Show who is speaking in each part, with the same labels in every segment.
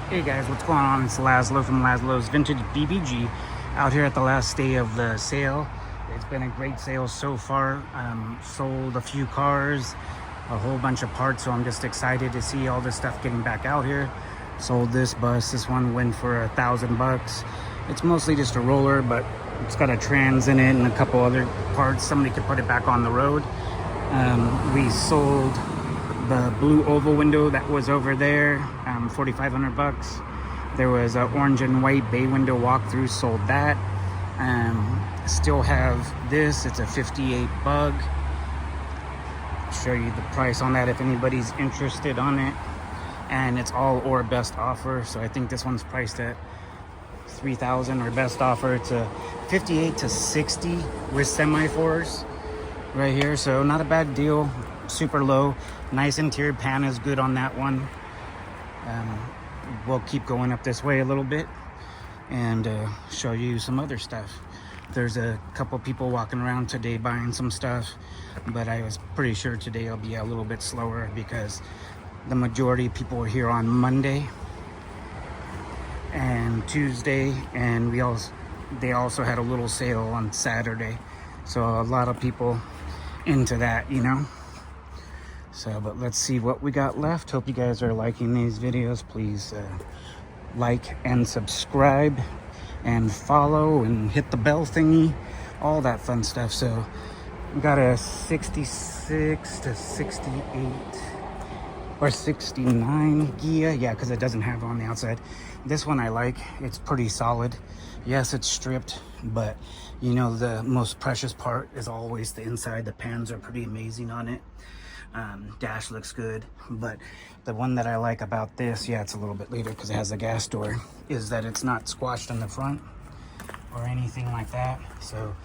Speaker 1: Hey guys, what's going on? It's Laszlo from Laszlo's Vintage BBG out here at the last day of the sale. It's been a great sale so far. Sold a few cars, a whole bunch of parts, so I'm just excited to see all this stuff getting back out here. Sold this bus. This one went for $1,000. It's mostly just a roller, but it's got a trans in it and a couple other parts. Somebody could put it back on the road. We sold the blue oval window that was over there, $4,500. There was an orange and white bay window walkthrough, sold that. Still have this, it's a 58 bug. I'll show you the price on that if anybody's interested on it. And it's all or best offer, so I think this one's priced at $3,000 or best offer. It's a 58 to 60 with semi-fours right here, so not a bad deal. Super low, nice interior. Pan is good on that one. We'll keep going up this way a little bit and show you some other stuff. There's a couple people walking around today buying some stuff, but I was pretty sure today I'll be a little bit slower because the majority of people were here on Monday and Tuesday, and they also had a little sale on Saturday, so a lot of people into that, you know. So, but let's see what we got left. Hope you guys are liking these videos. Please like and subscribe and follow and hit the bell thingy, all that fun stuff. So we got a 66 to 68 or 69 Gia. Yeah, because it doesn't have on the outside. This one I like. It's pretty solid. Yes, it's stripped, but you know, the most precious part is always the inside. The pans are pretty amazing on it. Dash looks good, but the one that I like about this, yeah, it's a little bit later because it has a gas door, is that it's not squashed in the front or anything like that. So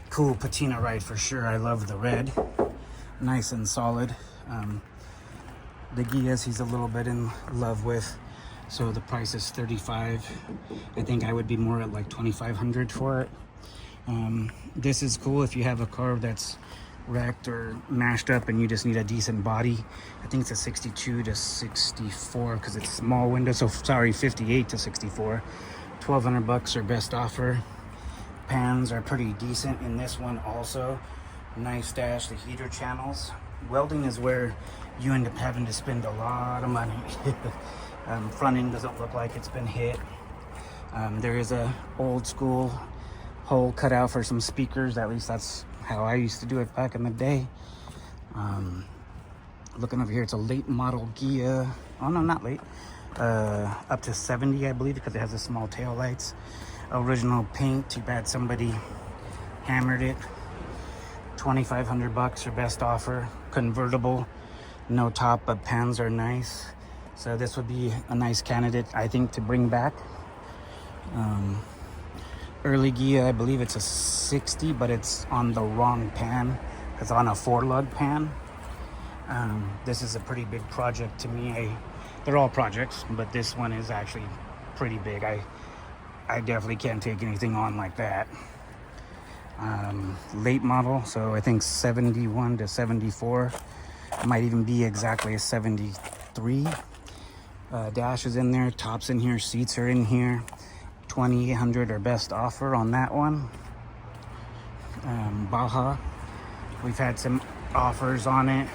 Speaker 1: cool patina ride for sure. I love the red, nice and solid. The Gias he's a little bit in love with, so the price is $35. I think I would be more at like $2,500 for it. This is cool if you have a car that's wrecked or mashed up and you just need a decent body. I think it's a 62 to 64 because it's small window, so sorry, 58 to 64. $1,200 or best offer. Pans are pretty decent in this one also. Nice dash, the heater channels. Welding is where you end up having to spend a lot of money. Front end doesn't look like it's been hit. There is a old school hole cut out for some speakers. At least that's how I used to do it back in the day. Looking over here, it's a late model Gia. Oh no, not late. Up to 70, I believe, because it has the small tail lights. Original paint. Too bad somebody hammered it. $2,500 or best offer. Convertible, no top, but pans are nice. So this would be a nice candidate, I think, to bring back. Early Gia, I believe it's a 60, but it's on the wrong pan. It's on a 4-lug pan. This is a pretty big project to me. They're all projects, but this one is actually pretty big. I definitely can't take anything on like that. Late model, so I think 71 to 74. Might even be exactly a 73. Dash is in there, tops in here, seats are in here. $2,800 or best offer on that one. Baja, we've had some offers on it.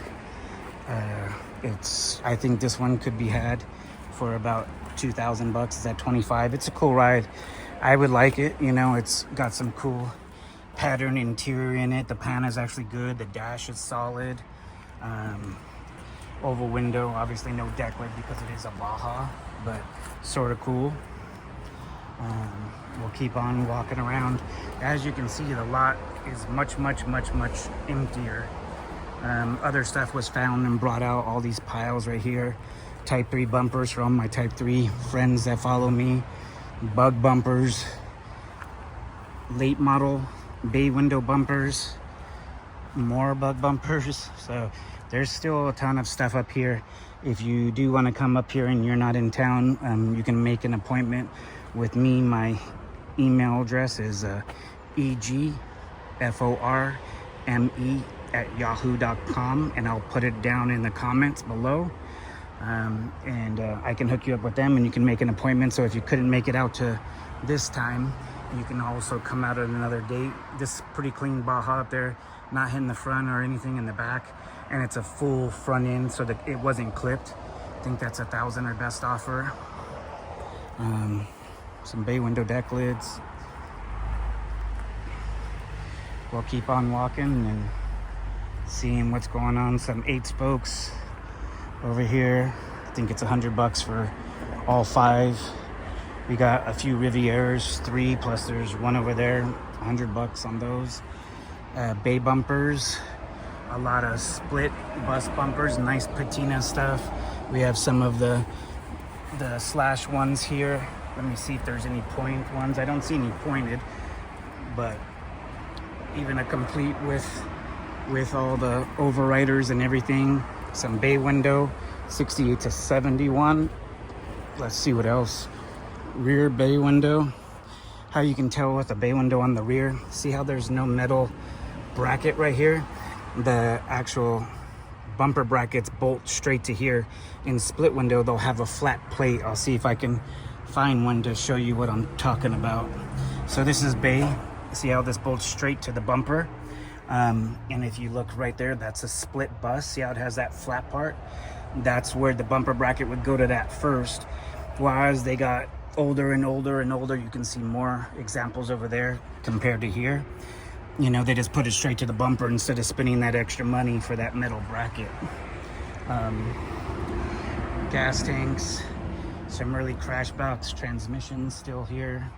Speaker 1: I think this one could be had for about $2,000. It's at 25. It's a cool ride. I would like it. You know, it's got some cool pattern interior in it. The pan is actually good. The dash is solid. Oval window, obviously no deck lid because it is a Baja, but sort of cool. We'll keep on walking around. As you can see, the lot is much emptier. Other stuff was found and brought out. All these piles right here. Type 3 bumpers from my Type 3 friends that follow me. Bug bumpers. Late model bay window bumpers. More bug bumpers. So there's still a ton of stuff up here. If you do want to come up here and you're not in town, you can make an appointment with me. My email address is egforme@yahoo.com, and I'll put it down in the comments below. and I can hook you up with them and you can make an appointment. So if you couldn't make it out to this time, you can also come out at another date. This is pretty clean Baja up there, not hitting the front or anything in the back, and it's a full front end so that it wasn't clipped. I think that's $1,000 or best offer. Some bay window deck lids. We'll keep on walking and seeing what's going on. Some 8 spokes over here. I think it's $100 for all 5. We got a few Rivieras, 3, plus there's one over there, $100 on those. Bay bumpers, a lot of split bus bumpers, nice patina stuff. We have some of the slash ones here. Let me see if there's any point ones. I don't see any pointed, but even a complete with all the overriders and everything. Some bay window, 68 to 71. Let's see what else. Rear bay window. How you can tell with a bay window on the rear. See how there's no metal bracket right here? The actual bumper brackets bolt straight to here. In split window, they'll have a flat plate. I'll see if I can find one to show you what I'm talking about. So this is bay. See how this bolts straight to the bumper? And if you look right there, that's a split bus. See how it has that flat part? That's where the bumper bracket would go to that first. While as they got older and older and older, you can see more examples over there compared to here. You know, they just put it straight to the bumper instead of spending that extra money for that metal bracket. Gas tanks, some early crash box transmissions still here.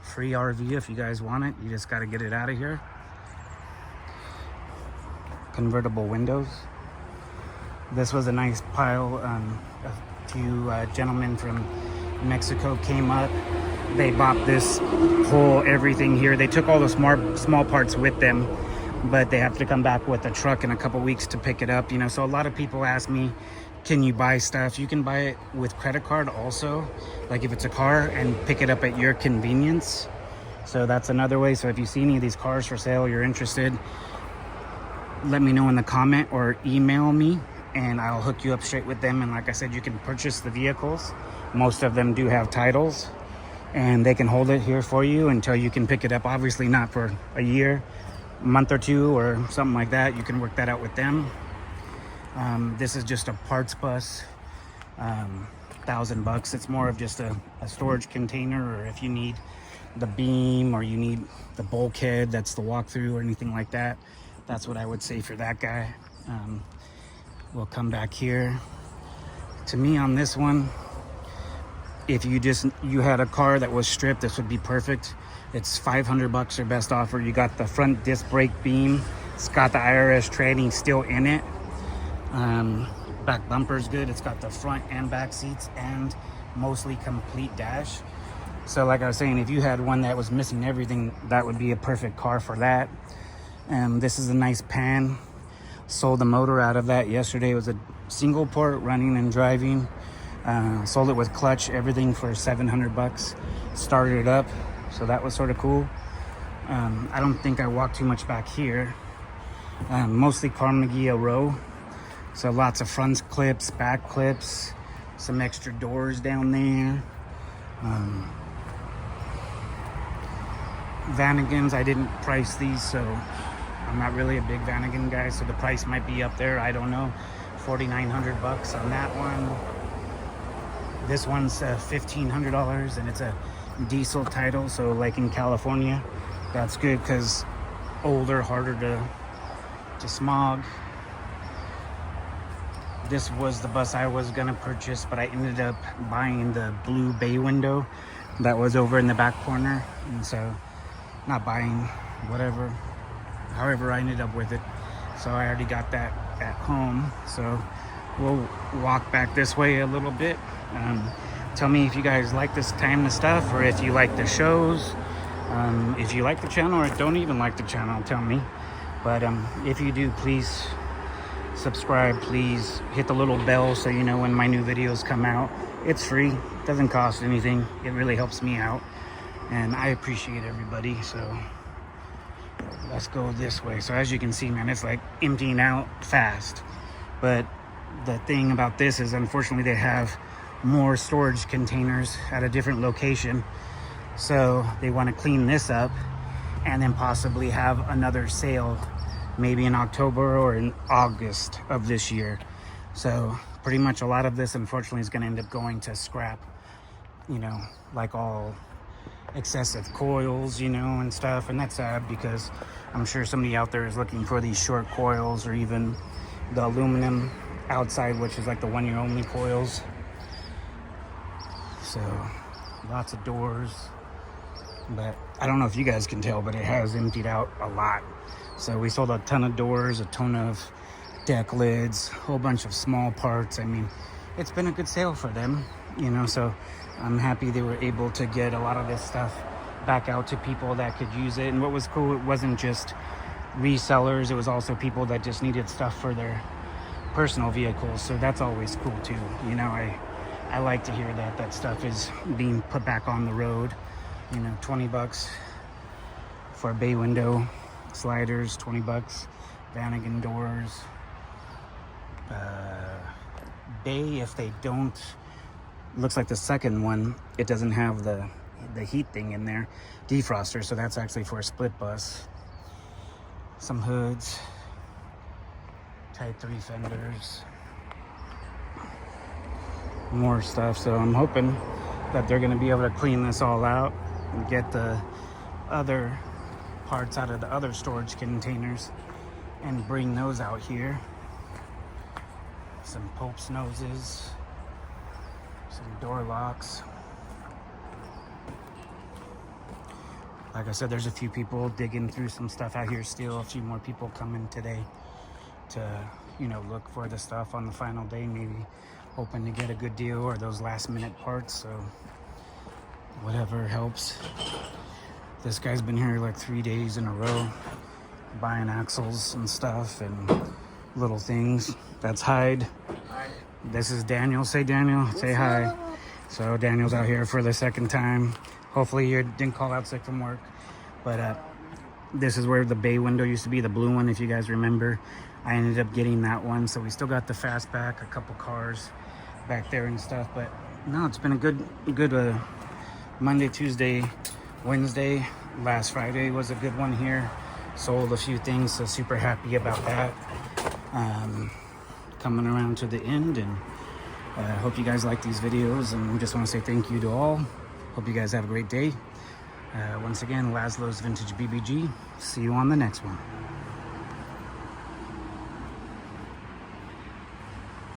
Speaker 1: Free RV if you guys want it. You just got to get it out of here. Convertible windows. This was a nice pile. A few gentlemen from Mexico came up. They bought this whole everything here. They took all the small parts with them, but they have to come back with a truck in a couple weeks to pick it up. You know, so a lot of people ask me, can you buy stuff? You can buy it with credit card also, like if it's a car, and pick it up at your convenience. So that's another way. So if you see any of these cars for sale, you're interested, let me know in the comment or email me and I'll hook you up straight with them. And like I said, you can purchase the vehicles. Most of them do have titles and they can hold it here for you until you can pick it up. Obviously not for a year, a month or 2 or something like that. You can work that out with them. This is just a parts bus, $1,000. It's more of just a storage container, or if you need the beam or you need the bulkhead, that's the walkthrough or anything like that. That's what I would say for that guy. We'll come back here. To me on this one, if you had a car that was stripped, this would be perfect. It's $500 or best offer. You got the front disc brake beam. It's got the IRS training still in it. Back bumper's good. It's got the front and back seats and mostly complete dash. So like I was saying, if you had one that was missing everything, that would be a perfect car for that. This is a nice pan. Sold the motor out of that yesterday. It was a single port running and driving. Sold it with clutch, everything for $700. Started it up, so that was sort of cool. I don't think I walked too much back here. Mostly Carnegie row. So lots of front clips, back clips, some extra doors down there. Vanagons, I didn't price these, so I'm not really a big Vanagon guy, so the price might be up there. I don't know. $4,900 on that one. This one's $1,500 and it's a diesel title, so like in California, that's good because older, harder to smog. This was the bus I was gonna purchase, but I ended up buying the blue bay window that was over in the back corner, and so not buying, whatever, however I ended up with it. So I already got that at home, so we'll walk back this way a little bit. Tell me if you guys like this kind of stuff, or if you like the shows, if you like the channel or don't even like the channel, tell me. But if you do, please subscribe. Please hit the little bell so you know when my new videos come out. It's free, doesn't cost anything. It really helps me out and I appreciate everybody. So let's go this way. So as you can see, man, it's like emptying out fast, but the thing about this is, unfortunately, they have more storage containers at a different location. So they want to clean this up and then possibly have another sale maybe in October or in August of this year. So pretty much a lot of this, unfortunately, is going to end up going to scrap, you know, like all excessive coils, you know, and stuff. And that's sad, because I'm sure somebody out there is looking for these short coils, or even the aluminum outside, which is like the 1 year only coils. So lots of doors, but I don't know if you guys can tell, but it has emptied out a lot. So we sold a ton of doors, a ton of deck lids, a whole bunch of small parts. I mean, it's been a good sale for them, you know, so I'm happy they were able to get a lot of this stuff back out to people that could use it. And what was cool, it wasn't just resellers, it was also people that just needed stuff for their personal vehicles. So that's always cool too, you know. I like to hear that that stuff is being put back on the road. You know, 20 bucks for a bay window, sliders, 20 bucks, Vanagon doors. Bay, if they don't, looks like the second one, it doesn't have the heat thing in there, defroster, so that's actually for a split bus. Some hoods, Type 3 fenders, more stuff. So I'm hoping that they're going to be able to clean this all out and get the other parts out of the other storage containers and bring those out here. Some Pope's noses, some door locks. Like I said, there's a few people digging through some stuff out here still. A few more people coming today to, you know, look for the stuff on the final day, maybe hoping to get a good deal or those last minute parts. So whatever helps. This guy's been here like 3 days in a row buying axles and stuff and little things. That's Hyde. This is Daniel. Say Daniel. Say hi. So Daniel's out here for the second time. Hopefully you didn't call out sick from work. But this is where the bay window used to be, the blue one, if you guys remember. I ended up getting that one. So we still got the fastback, a couple cars back there and stuff. But no, it's been a good Monday, Tuesday, Wednesday. Last Friday was a good one here. Sold a few things, so super happy about that. Coming around to the end, and I hope you guys like these videos, and just want to say thank you to all. Hope you guys have a great day. Once again, Laszlo's Vintage BBG. See you on the next one.